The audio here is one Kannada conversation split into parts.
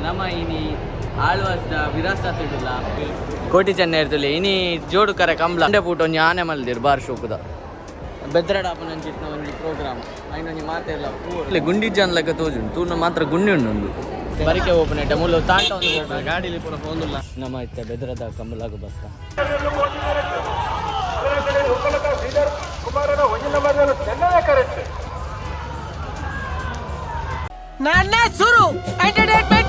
ನಮ್ಮ ಇನಿ ಆಳ್ವಾಸ್ದ ವಿರಾಸತ್ ಇಡಲ್ಲ ಕೋಟಿ ಚೆನ್ನೈ ಇರ್ತಲೆ ಇನಿ ಜೋಡು ಕರೆ ಕಂಬ್ಲ ಅಂಡೆ ಪೂಟ ಒಂಜಿ ಆನೆ ಮಲ್ದಿರು ಬಾರ್ ಶೋಕುದ ಬೆದ್ರಡಾಪನಂಚಿತ್ನ ಒಂಜಿ ಪ್ರೋಗ್ರಾಮ್ ಐನೊಂಜಿ ಮಾತೆಲ್ಲ ಪೂರ ಗುಂಡಿ ಜನ್ಲಕ ತೋಜುಂಡು ತೂನ ಮಾತ್ರ ಗುಂಡಿ ಉಂಡು ಬರಿಕೆ ಓಪನ್ ಐಟ ಮೂಲ ತಾಂಟ ಒಂದು ಗಾಡಿಲಿ ಪೂರ ಹೋಗುಲ್ಲ ನಮ್ಮ ಇತ್ತೆ ಬೆದ್ರದ ಕಂಬಲಾಗ ಬಸ್ತ ನನ್ನ ಸುರು ಎಂಟರ್ಟೈನ್ಮೆಂಟ್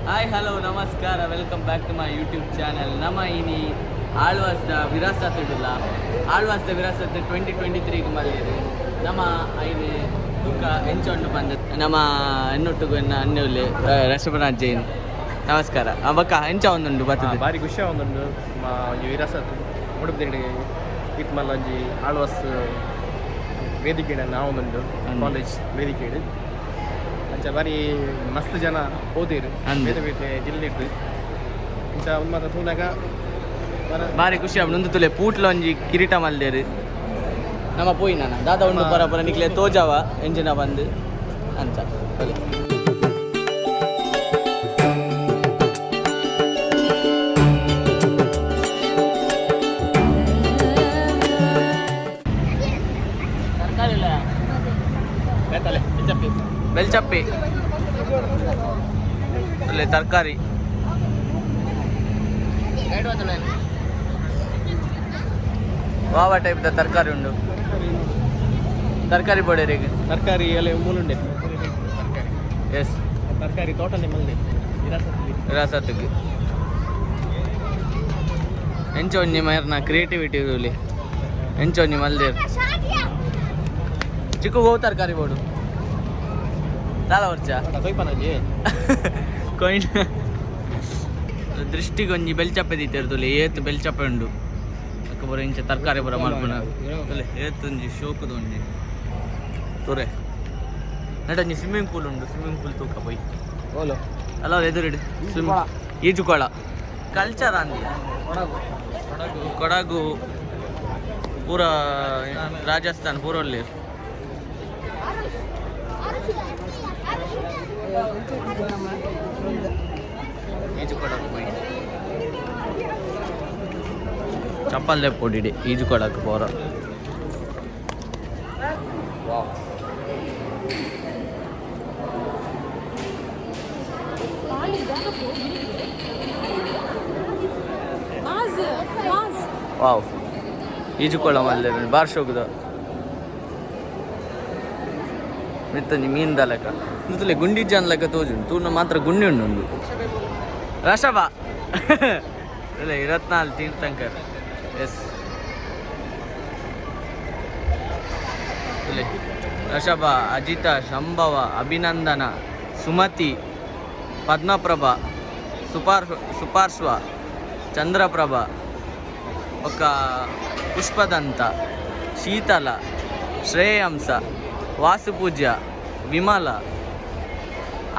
ಹಾಯ್ ಹಲೋ ನಮಸ್ಕಾರ welcome back to my YouTube channel ನಮ್ಮ ಇನಿ ಆಳ್ವಾಸ್ದ ವಿರಾಸತ್ ಇಡಲ್ಲ ಆಳ್ವಾಸ್ದ ವಿರಾಸತ್ 2023 ಮಲ್ಯರು ನಮ್ಮ ಐದು ತೂಕ ಎಂಚೊಂಡು ಬಂದ ನಮ್ಮ ಎನ್ನೊಟ್ಟಿಗೂ ಅನ್ನುಲ್ಲಿ ರಸಬನಾಥ್ ಜೈನ್ ನಮಸ್ಕಾರ ಬಕ್ಕ ಎಂಚ ಒಂದುಂಡು ಬರ್ತದೆ ಭಾರಿ ಖುಷಿ ಒಂದುಂಡು ವಿರಾಸತ್ ಉಡುಪಿಗೆ ಇತ್ತು ಮಲ್ಲ ಒಂಜಿ ಆಳ್ವಾಸ್ ವೇದಿಕೆ ನಾವೊಂದುಂಡು ಕಾಲೇಜ್ ವೇದಿಕೆ ಅಂಚ ಬಾರಿ ಮಸ್ತ್ ಜನ ಓದಿರು ಬೇರೆ ಬೇರೆ ಜಿಲ್ಲೆಡು ಇಂಚ ಉನ್ಮಾತ ತೂನಾಗ ಭಾರಿ ಖುಷಿ ಒಂದು ತುಲೆ ಪೂಟ್ಲ ಒಂಜಿ ಕಿರೀಟ ಮಲ್ದೇರು ನಮ್ಮ ಪೋಯಿ ನಾನು ದಾದ ಉಂಡು ಪರ ನಿಕ್ಲೆ ತೋಜಾವ ಎಂಜಿನ ಬಂದು ಅಂಚ ಬೆಲ್ಚಪ್ಪಿ ಅಲ್ಲೇ ತರಕಾರಿ ವಾವ ಟೈಪ್ದ ತರಕಾರಿ ಉಂಡು ತರಕಾರಿ ಬೋಡೇರಿಗೆ ತರಕಾರಿ ಎಲ್ಲ ಮೂಲುಂಡೆ ಎಸ್ ತರಕಾರಿ ತೋಟನೇ ಮಲ್ದೆ ವಿರಾಸತ್ಗೆ ಎಂಚೊಂಜಿ ಮೈರ್ನ ಕ್ರಿಯೇಟಿವಿಟಿ ಇರಲಿ ಎಂಚೊಂಜಿ ಮಲ್ದೇರು ಚಿಕ್ಕ ಗೋವು ತರಕಾರಿ ಬೋಡು ತಾಲ ವರ್ಷ ಕೊಯ್ನ ದೃಷ್ಟಿಗೊಂಜಿ ಬೆಲ್ಚಪ್ಪೆ ದೀತಿರ್ತಲೆ ಏತ್ ಬೆಲ್ಚಪ್ಪೆ ಉಂಡು ಅಕ್ಕ ಬರ ಇಂಚ ತರಕಾರಿ ಬರ ಮಾಡ್ಕೊಣ ಏತ್ತೊಂಜಿ ಶೋಕದ ಒಂಜಿ ತೊರೆ ನಡಂಜಿ ಸ್ವಿಮ್ಮಿಂಗ್ ಪೂಲ್ ಉಂಡು ಸ್ವಿಮ್ಮಿಂಗ್ ಪೂಲ್ ತೂಕ ಪೈ ಓಲೋ ಅಲ್ಲ ಎದುರಿಡು ಈಜುಕೊಳ ಕಲ್ಚರ್ ಅಂದಿ ಕೊಡಗು ಪೂರ ರಾಜಸ್ಥಾನ್ ಪೂರಲ್ಲಿ ಈಜುಕೊಳಕ್ಕೆ ಹೋಗಿ ಚಪ್ಪಲ್ ತೆಪ್ಪೊಡಿಡಿ ಈಜುಕೊಳಕ್ಕೆ ಪೋರ ವಾವ್ ಈಜುಕೊಳ ಮಲ್ಲೆ ಬಾರ್ ಶೋಕದ ಮಿತ್ತಂಜಿ ಮೀನ್ ದಾಲಕ ಇಂತಲೇ ಗುಂಡಿ ಜಾನ್ಲಕ ತೋಜುಂಡು ತೂನ ಮಾತ್ರ ಗುಂಡಿ ಉಂಡು ರಷಭ ಅಲ್ಲೇ 24 ತೀರ್ಥಂಕರ್ ಎಸ್ ಅಲ್ಲೇ ರಷಭ ಅಜಿತ ಶಂಭವ ಅಭಿನಂದನ ಸುಮತಿ ಪದ್ಮಪ್ರಭ ಸುಪಾರ್ಶ್ವ ಚಂದ್ರಪ್ರಭ ఒక ಪುಷ್ಪದಂತ ಶೀತಲ ಶ್ರೇಯಾಂಸ ವಾಸುಪೂಜ್ಯ ವಿಮಲ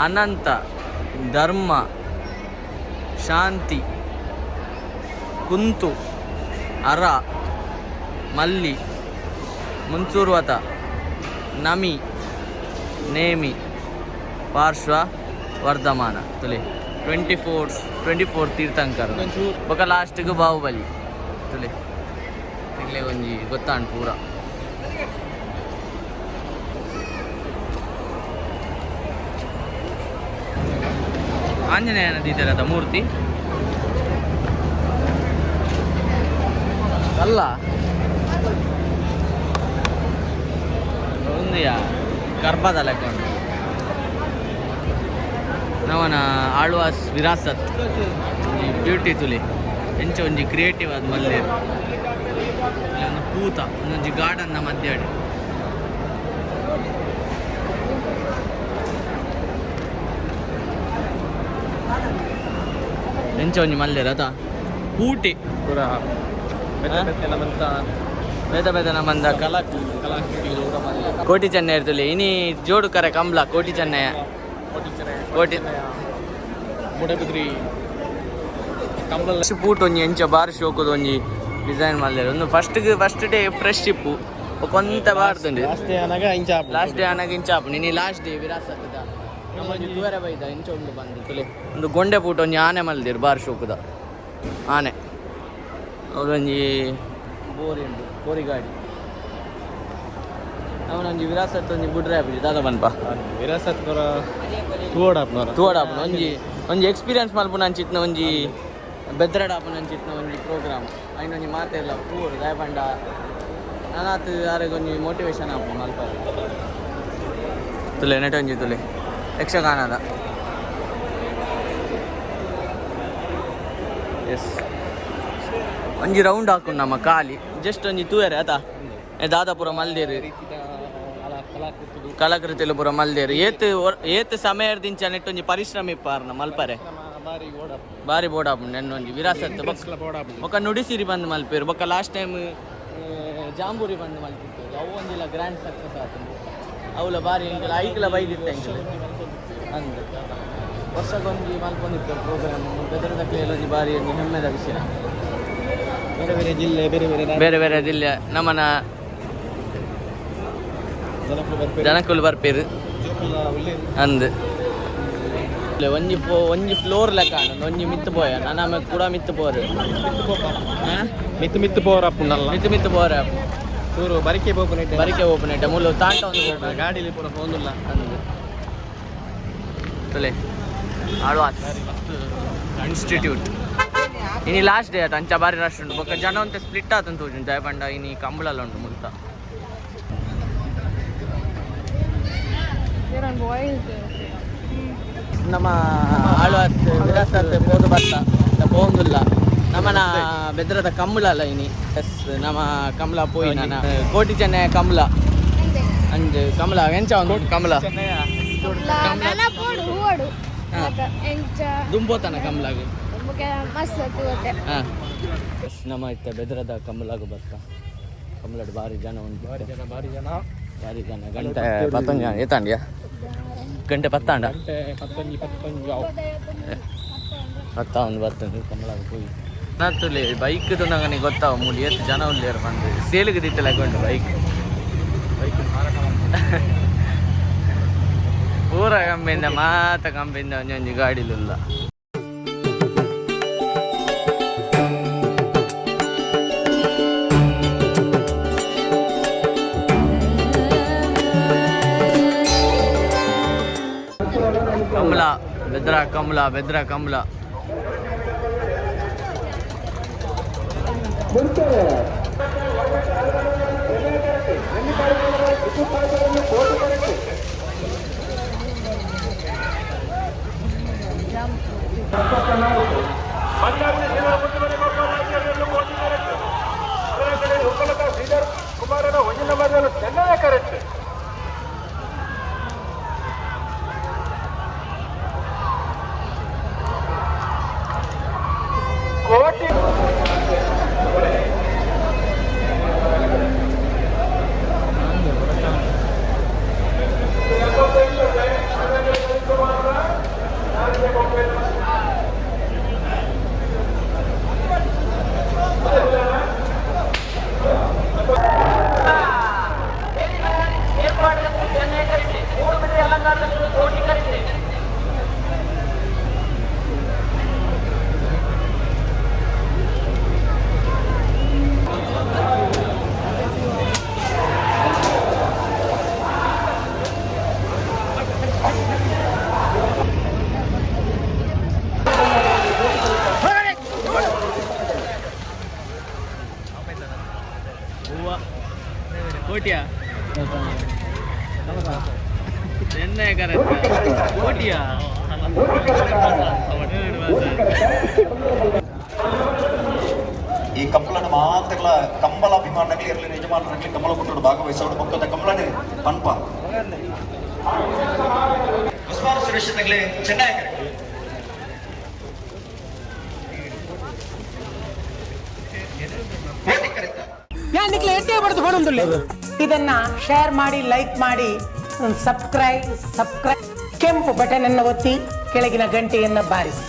ಅನಂತ ಧರ್ಮ ಶಾಂತಿ ಕುಂತು ಅರ ಮಲ್ಲಿ ಮುನ್ಸೂರ್ವತ ನಮಿ ನೇಮಿ ಪಾರ್ಶ್ವ ವರ್ಧಮಾನ ತುಲೆ 24 ತೀರ್ಥಂಕರ ಬೊಕ ಲಾಸ್ಟ್ಗೆ ಬಾಹುಬಲಿ ತುಲೆ ಇಲ್ಲೇ ಒಂಜಿ ಗೊತ್ತಾಂಡು ಪೂರ ಆಂಜನೇಯನ ದೀತರದ ಮೂರ್ತಿ ಅಲ್ಲ ಒಂದಿಯ ಗರ್ಭದ ಲೆಕ್ಕೊಂಡು ನವನ ಆಳ್ವಾಸ್ ವಿರಾಸತ್ ಒಂಜಿ ಬ್ಯೂಟಿ ತುಲಿ ಎಂಚ ಒಂಜಿ ಕ್ರಿಯೇಟಿವ್ ಆದ ಮಲ್ಲೆ ಒಂದು ಪೂತ ಒಂದೊಂಜಿ ಗಾರ್ಡನ್ನ ಮಧ್ಯಾಡಿ ಎಂಚ ಒಂಜಿ ಮಲ್ಲೆರ್ ಅದ ಊಟಿ ಪೂರ ಬೇದ ಬೇದನ ಮಂದ ಕೋಟಿ ಚೆನ್ನೈ ಇರ್ತಲೆ ಇನಿ ಜೋಡು ಕರೆ ಕಂಬ್ಲ ಕೋಟಿ ಚೆನ್ನೈ ಕೋಟಿ ಮುಡಬಿದ್ರಿ ಪೂಟ್ ಒಂಜಿ ಎಂಚ ಬಾರಿ ಶೋಕದ ಒಂಜಿ ಡಿಸೈನ್ ಮಲ್ಲೆರ್ ಒಂದು ಫಸ್ಟ್ ಡೇ ಫ್ರೆಶ್ ಇಪ್ಪು ಕೊಂತ ಬಾರ್ದುಂಡು ಲಾಸ್ಟ್ ಡೇ ಅನಾಗ ಇಂಚ ಲಾಸ್ಟ್ ಡೇ ಅನಾಗ ಇಂಚಾಪು ನೀನು ಲಾಸ್ಟ್ ಡೇ ವಿರಾಸತ್ತದ ನಮ್ಮೊಂದು ತೂವರೆ ಬೈದ ಇಂಚೊಂದು ಬಂದು ತುಲೆ ಒಂದು ಗೊಂಡೆ ಪೂಟ ಒಂಜಿ ಆನೆ ಮಲ್ದಿರು ಬಾರಿ ಶೋಕುದ ಆನೆ ಅವರೊಂಜಿ ಬೋರಿ ಉಂಟು ಬೋರಿ ಗಾಡಿ ಅವನೊಂಜಿ ವಿರಾಸತ್ ಒಂಜಿ ಬುಡ್ರೆ ಆಪಿ ದಾದ ಬನ್ಪ ವಿರಾಸತ್ ತೂವಡಾಪುನ ಒಂಜಿ ಎಕ್ಸ್ಪೀರಿಯನ್ಸ್ ಮಲ್ಪುನ ಅಂಚಿತ್ನ ಒಂಜಿ ಬೆದ್ರಡಾಪುನ ಅಂಚಿತ್ನ ಒಂಜಿ ಪ್ರೋಗ್ರಾಮ್ ಐನೊಂಜಿ ಮಾತೆಲ್ಲ ತೂವಡು ದಯಪಂಡ ನಾನಾತ್ ಯಾರಿಗೊಂಜಿ ಮೋಟಿವೇಶನ್ ಆಪು ಮಲ್ಪ ತುಲೆ ನೆಟೊಂಜಿ ತುಲೆ ಯಕ್ಷಗಾನದ ಎಸ್ ಒಂಜಿ ರೌಂಡ್ ಹಾಕೊಂಡು ನಮ್ಮ ಖಾಲಿ ಜಸ್ಟ್ ಒಂಜಿ ತೂಯರೆ ಆತ ದಾದಾಪುರ ಮಲ್ದೇರು ಕಲಾಕೃತಿಲು ಪುರ ಮಲ್ದೇರು ಏತ್ ಸಮಯದಿಂಚ ನೆಟ್ಟೊಂಜಿ ಪರಿಶ್ರಮ ಇಪ್ಪಾರ್ನ ಮಲ್ಪರೆ ಬಾರಿ ಬೋಡಾಪು ನೆನ್ನೊಂಜಿ ವಿರಾಸತ್ ಬೊಕ್ಕ ನುಡಿಸಿರಿ ಬಂದು ಮಲ್ಪೇರು ಬೊಕ್ಕ ಲಾಸ್ಟ್ ಟೈಮ್ ಜಾಂಬೂರಿ ಬಂದು ಮಲ್ತಿತ್ತು ಅವು ಒಂದಿಲ್ಲ ಗ್ರ್ಯಾಂಡ್ ಸಕ್ಸಸ್ ಆಯ್ತು ಅವಳ ಬಾರಿ ಹಿಂಗೆಲ್ಲ ಐಕ್ಲ ಬೈದಿತ್ತು ಹೆಂಗೆ ಅಂದು ವರ್ಷಕ್ಕೊಂದು ಮಲ್ಕೊಂಡಿತ್ತು ಪ್ರೋಗ್ರಾಮ್ ಬೆದರದ ಕೇಳೋದು ಬಾರಿ ಒಂದು ಹೆಮ್ಮೆದ ವಿಷಯ ಬೇರೆ ಬೇರೆ ಜಿಲ್ಲೆ ಬೇರೆ ಬೇರೆ ಜಿಲ್ಲೆ ನಮ್ಮನ ಜನಕ್ಕುಲು ಬರ್ಪೇರು ಅಂದು ಒಂಜಿ ಫ್ಲೋರ್ ಲೆಕ್ಕ ಒಂಜಿ ಮಿತ್ತು ಪೋಯ ನಾನು ಕೂಡ ಮಿತ್ತು ಪೋರು ಮಿತ್ತು ಪೋರ್ ಅಪ್ಪುಂಡಲ್ಲ ಮಿತ್ತು ಪೋರ ಚೂರು ಬರಿಕೆ ಓಪನ್ ಮುಳ್ಳು ತಾಂಟ ಒಂದು ಗಾಡಿಲಿ ಪೂರ ಹೋಗುದಿಲ್ಲ ಅಂದು ತುಲೆ ಆಳ್ವಾಸ್ ಇನ್ಸ್ಟಿಟ್ಯೂಟ್ ಇನಿ ಲಾಸ್ಟ್ ಡೇ ಆಯ್ತು ಅಂಚ ಬಾರಿ ರಶ್ ಉಂಟು ಬೊಕ್ಕ ಜನ ಅಂತ ಸ್ಪ್ಲಿಟ್ ಆತಂತ ತೋಜುಂಟು ಜಯಪಂಡ ಇನಿ ಕಂಬಳಲ್ಲ ಉಂಟು ಮುಲ್ತ ನಮ್ಮ ಆಳ್ವಾಸ್ ವಿರಾಸತ್ ಪೋದು ಬತ್ತ ಪೋಂದುಲ್ಲ ನಮ್ಮನ ಬೆದ್ರದ ಕಂಬಳ ಅಲ್ಲ ಇನಿ ಎಸ್ ನಮ್ಮ ಕಮಲ ಪೋಯಿ ನಾನು ಕೋಟಿ ಚೆನ್ನೈ ಕಮಲ ಅಂಜ್ ಕಮಲ ಎಂಚ ಒಂದು ಕಮಲ ದುಂಬೋತನ ಕಮಲಾಗ ಹಾಂ ನಮ್ಮ ಇತ್ತ ಬೆದ್ರದ ಕಮಲಾಗ ಬರ್ತ ಕಮಲಡ್ ಭಾರಿ ಜನ ಉಂಟು ಭಾರಿ ಜನ ಗಂಟೆ 11 ಜನ ಏತಾಂಡ್ಯಾ ಗಂಟೆ 10 ಒಂದು ಬರ್ತದೆ ಕಮಲಾಗ ಹೋಗಿ ನಾತುಲೆ ಬೈಕ್ ನಂಗೆ ಗೊತ್ತಾವ ಮೂಲಿ ಎಷ್ಟು ಜನ ಉಳ್ಳೇರು ಬಂದು ಸೇಲಿಗೆ ದಿತ್ತಲ್ಲ ಹಾಕೊಂಡು ಬೈಕ್ ಪೂರ ಕಂಬೆಯಿಂದ ಕಂಬೆಯಿಂದ ಒಂಜೊಂಜಿ ಗಾಡಿಲಿಲ್ಲ ಬೆದ್ರ ಕಮಲ ಕುಮಾರನ ಒಂಜಿನ ಮರಲು ಚೆನ್ನಾಗಿ ಕರೆಕ್ಟ್ ಕೋಟಿ ಕೋಟಿಯಾ ಎಣ್ಣೆ ಕರೆಕ್ಟ್ ಕೋಟಿಯಾ ಈ ಕಂಬಳನ ಮಾತಗಳ ಕಂಬಲಾಭಿಮಾನಗಳು ಇರಲಿ ಯಜಮಾನರಾಗಲಿ ಕಂಬಳ ಕೊಟ್ಟು ಭಾಗವಹಿಸೋದು ಪಕ್ಕದ ಕಂಬಳನೇ ಪನ್ಪ ಉಸ್ಮಾನ್ ಸುರೇಶ್ ಚೆನ್ನಾಗಿ ಇದನ್ನ ಶೇರ್ ಮಾಡಿ, ಲೈಕ್ ಮಾಡಿ, ಸಬ್ಸ್ಕ್ರೈಬ್ ಕೆಂಪು ಬಟನ್ ಅನ್ನು ಒತ್ತಿ ಕೆಳಗಿನ ಗಂಟೆಯನ್ನು ಬಾರಿಸಿ.